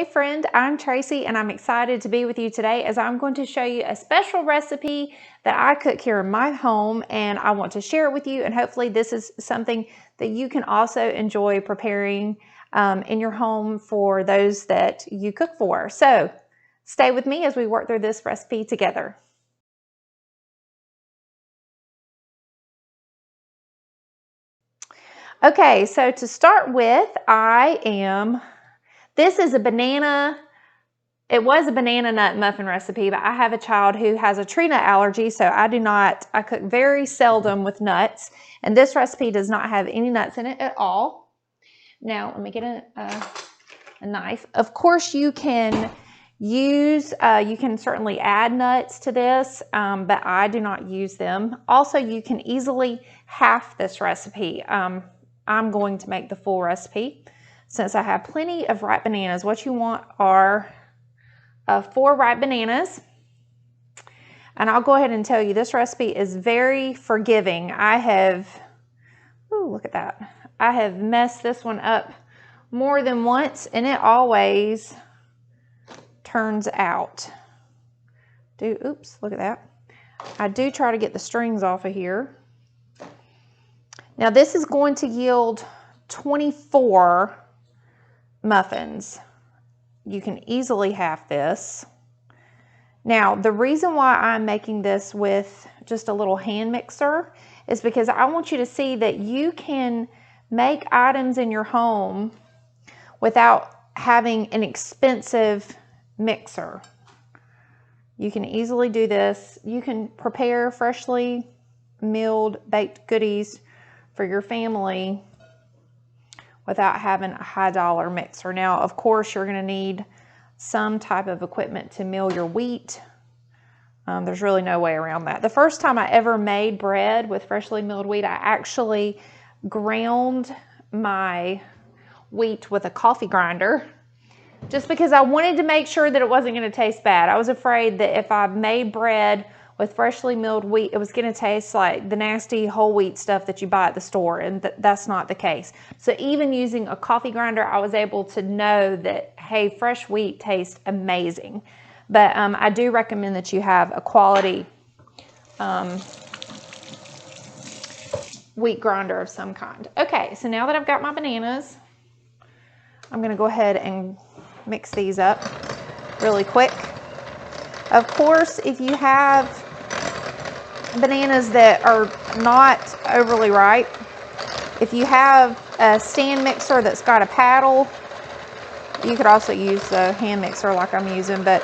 Hey friend, I'm Tracy and I'm excited to be with you today as I'm going to show you a special recipe that I cook here in my home, and I want to share it with you, and hopefully this is something that you can also enjoy preparing in your home for those that you cook for. So stay with me as we work through this recipe together. Okay, so to start with, this is a banana. It was a banana nut muffin recipe, but I have a child who has a tree nut allergy, so I cook very seldom with nuts. And this recipe does not have any nuts in it at all. Now, let me get a knife. Of course, you can certainly add nuts to this, but I do not use them. Also, you can easily half this recipe. I'm going to make the full recipe since I have plenty of ripe bananas. What you want are 4 ripe bananas, and I'll go ahead and tell you this recipe is very forgiving. Look at that. I have messed this one up more than once, and it always turns out. Oops, look at that. I do try to get the strings off of here. Now this is going to yield 24 muffins. You can easily half this. Now, the reason why I'm making this with just a little hand mixer is because I want you to see that you can make items in your home without having an expensive mixer. You can easily do this. You can prepare freshly milled baked goodies for your family without having a high dollar mixer. Now, of course, you're gonna need some type of equipment to mill your wheat. There's really no way around that. The first time I ever made bread with freshly milled wheat, I actually ground my wheat with a coffee grinder just because I wanted to make sure that it wasn't gonna taste bad. I was afraid that if I made bread with freshly milled wheat, it was gonna taste like the nasty whole wheat stuff that you buy at the store, and that's not the case. So even using a coffee grinder, I was able to know that, hey, fresh wheat tastes amazing. But I do recommend that you have a quality wheat grinder of some kind. Okay, so now that I've got my bananas, I'm gonna go ahead and mix these up really quick. Of course, if you have bananas that are not overly ripe, if you have a stand mixer that's got a paddle, you could also use the hand mixer like I'm using, but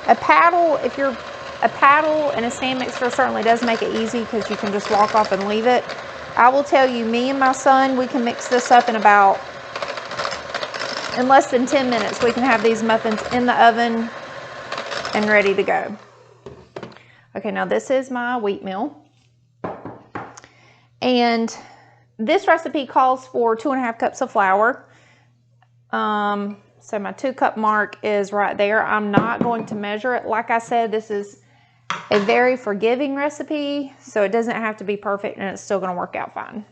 a paddle and a stand mixer certainly does make it easy because you can just walk off and leave it. I will tell you, me and my son, we can mix this up in less than 10 minutes. We can have these muffins in the oven and ready to go. Okay, now this is my wheat meal. And this recipe calls for 2.5 cups of flour. So my 2-cup mark is right there. I'm not going to measure it. Like I said, this is a very forgiving recipe, so it doesn't have to be perfect, and it's still gonna work out fine.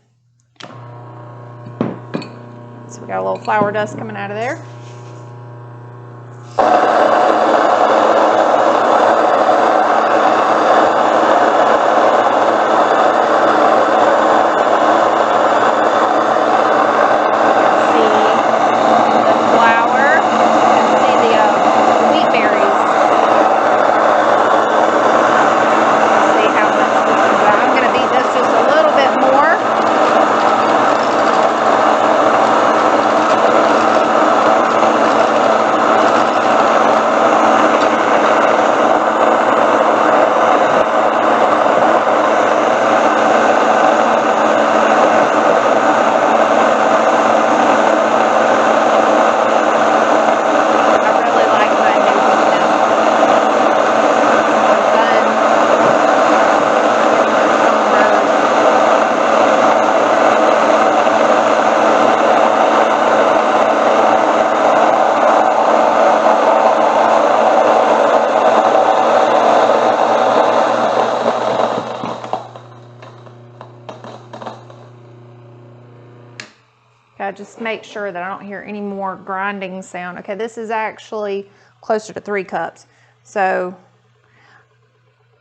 So we got a little flour dust coming out of there. just make sure that I don't hear any more grinding sound. Okay, this is actually closer to 3 cups. So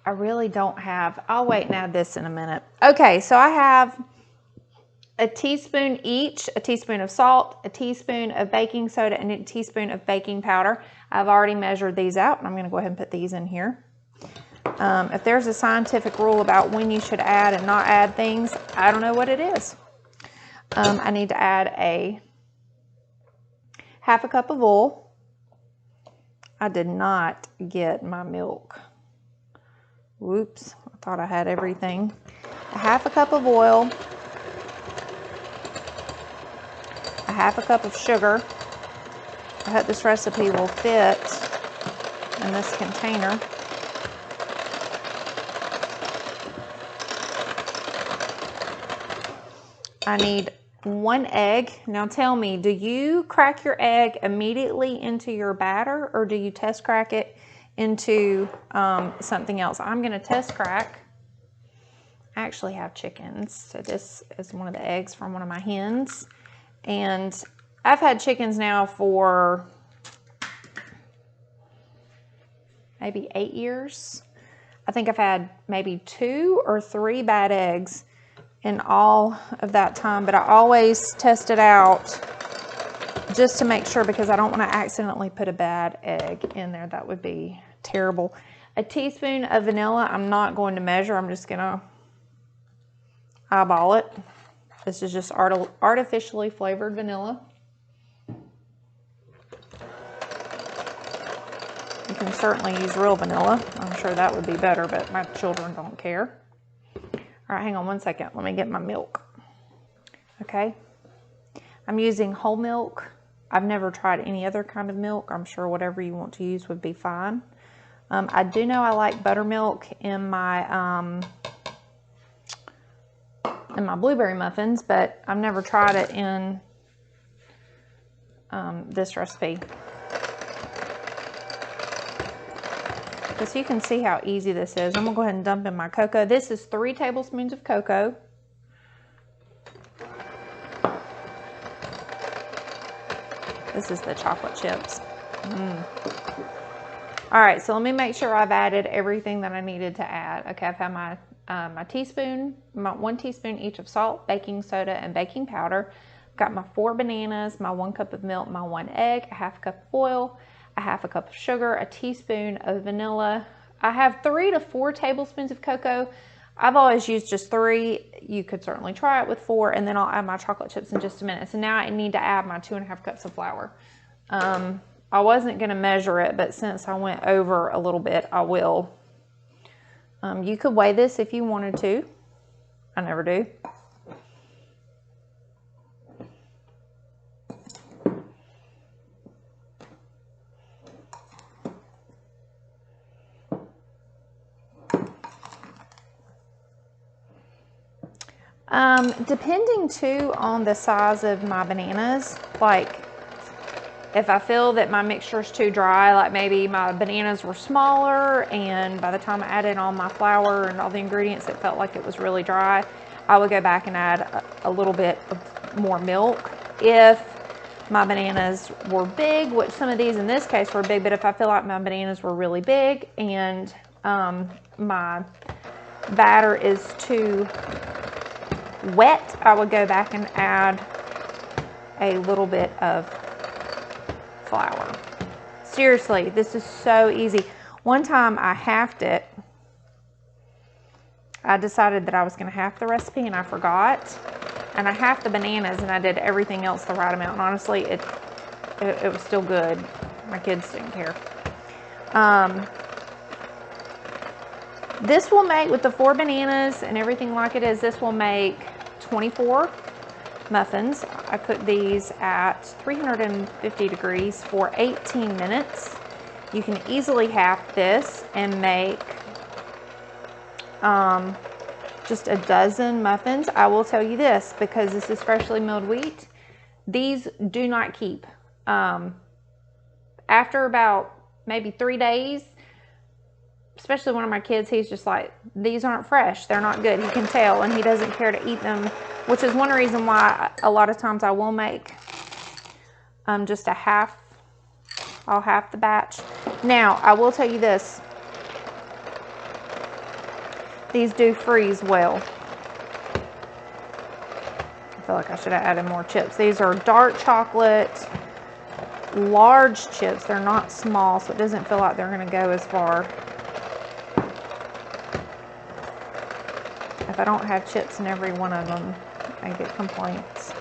I really don't have, I'll wait and add this in a minute. Okay, so I have a teaspoon each, a teaspoon of salt, a teaspoon of baking soda, and a teaspoon of baking powder. I've already measured these out, and I'm gonna go ahead and put these in here. If there's a scientific rule about when you should add and not add things, I don't know what it is. I need to add a half a cup of oil. I did not get my milk. Whoops, I thought I had everything. A half a cup of oil, a half a cup of sugar. I hope this recipe will fit in this container. I need 1 egg. Now tell me, do you crack your egg immediately into your batter, or do you test crack it into something else? I'm going to test crack. I actually have chickens, so this is one of the eggs from one of my hens. And I've had chickens now for maybe 8 years. I think I've had maybe 2 or 3 bad eggs in all of that time, but I always test it out just to make sure, because I don't want to accidentally put a bad egg in there. That would be terrible. A teaspoon of vanilla. I'm not going to measure. I'm just going to eyeball it. This is just artificially flavored vanilla. You can certainly use real vanilla. I'm sure that would be better, but my children don't care. All right, hang on 1 second. Let me get my milk. Okay. I'm using whole milk. I've never tried any other kind of milk. I'm sure whatever you want to use would be fine. I do know I like buttermilk in my blueberry muffins, but I've never tried it in this recipe. So you can see how easy this is. I'm gonna go ahead and dump in my cocoa. This is 3 tablespoons of cocoa. This is the chocolate chips. All right, so let me make sure I've added everything that I needed to add. Okay, I've had my my teaspoon, 1 teaspoon each of salt, baking soda, and baking powder. I've got my 4 bananas, my 1 cup of milk, my 1 egg, a half cup of oil, a half a cup of sugar, a teaspoon of vanilla. I have 3 to 4 tablespoons of cocoa. I've always used just 3. You could certainly try it with 4, and then I'll add my chocolate chips in just a minute. So now I need to add my 2.5 cups of flour. I wasn't going to measure it, but since I went over a little bit, I will. You could weigh this if you wanted to. I never do. Depending too on the size of my bananas, like if I feel that my mixture is too dry, like maybe my bananas were smaller and by the time I added all my flour and all the ingredients, it felt like it was really dry, I would go back and add a little bit of more milk. If my bananas were big, which some of these in this case were big, but if I feel like my bananas were really big and my batter is too wet, I would go back and add a little bit of flour. Seriously, this is so easy. One time I halved it. I decided that I was going to half the recipe and I forgot. And I halved the bananas and I did everything else the right amount. And honestly, it was still good. My kids didn't care. This will make, with the 4 bananas and everything like it is, this will make 24 muffins. I cooked these at 350 degrees for 18 minutes. You can easily half this and make just a dozen muffins. I will tell you this, because this is freshly milled wheat, these do not keep. After about maybe 3 days, especially one of my kids, he's just like, these aren't fresh. They're not good. He can tell, and he doesn't care to eat them, which is one reason why a lot of times I will make just a half. I'll half the batch. Now, I will tell you this. These do freeze well. I feel like I should have added more chips. These are dark chocolate, large chips. They're not small, so it doesn't feel like they're going to go as far. If I don't have chips in every one of them, I get complaints.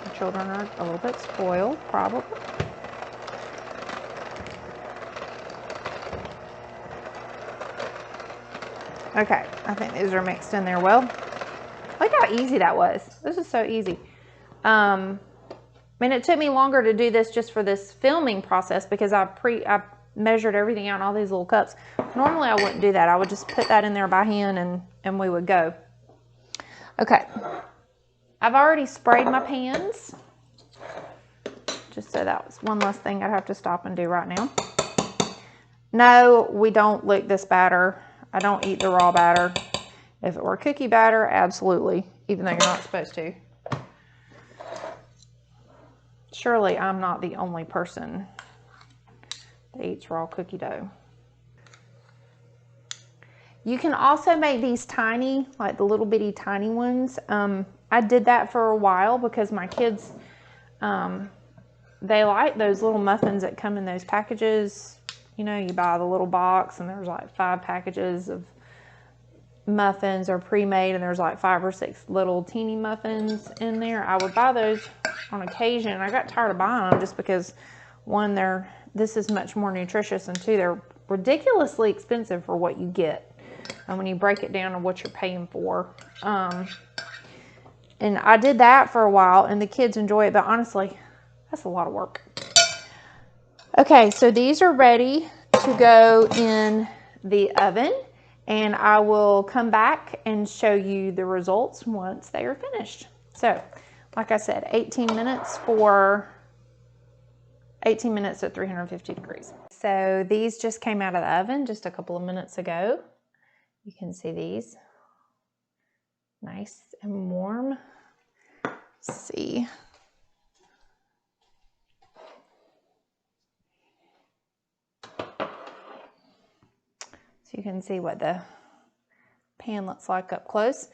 The children are a little bit spoiled, probably. Okay, I think these are mixed in there well. Look how easy that was. This is so easy. I mean, it took me longer to do this just for this filming process because I measured everything out in all these little cups. Normally I wouldn't do that. I would just put that in there by hand and we would go. Okay. I've already sprayed my pans. Just so that was one less thing I'd have to stop and do right now. No, we don't lick this batter. I don't eat the raw batter. If it were cookie batter, absolutely, even though you're not supposed to. Surely I'm not the only person that eats raw cookie dough. You can also make these tiny, like the little bitty tiny ones. I did that for a while because my kids, they like those little muffins that come in those packages. You know, you buy the little box and there's like 5 packages of muffins are pre-made and there's like 5 or 6 little teeny muffins in there. I would buy those on occasion. I got tired of buying them just because, one, this is much more nutritious, and 2, they're ridiculously expensive for what you get. And when you break it down to what you're paying for. And I did that for a while and the kids enjoy it, but honestly, that's a lot of work. Okay, so these are ready to go in the oven, and I will come back and show you the results once they are finished. So, like I said, 18 minutes at 350 degrees. So these just came out of the oven just a couple of minutes ago. You can see these. Nice and warm. Let's see. So you can see what the pan looks like up close.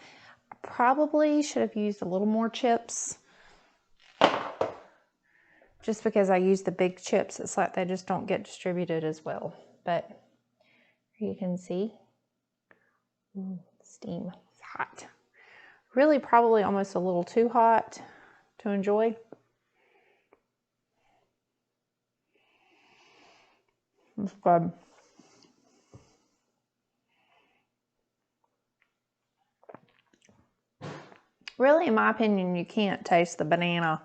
I probably should have used a little more chips. Just because I use the big chips, it's like they just don't get distributed as well. But here you can see, steam, it's hot. Really probably almost a little too hot to enjoy. It's good. Really, in my opinion, you can't taste the banana.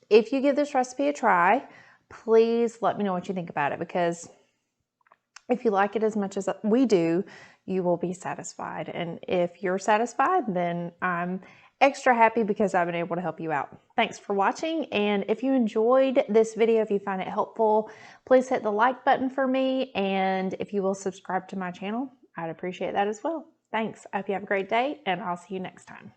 If you give this recipe a try, please let me know what you think about it, because if you like it as much as we do, you will be satisfied. And if you're satisfied, then I'm extra happy because I've been able to help you out. Thanks for watching. And if you enjoyed this video, if you find it helpful, please hit the like button for me. And if you will subscribe to my channel, I'd appreciate that as well. Thanks. I hope you have a great day, and I'll see you next time.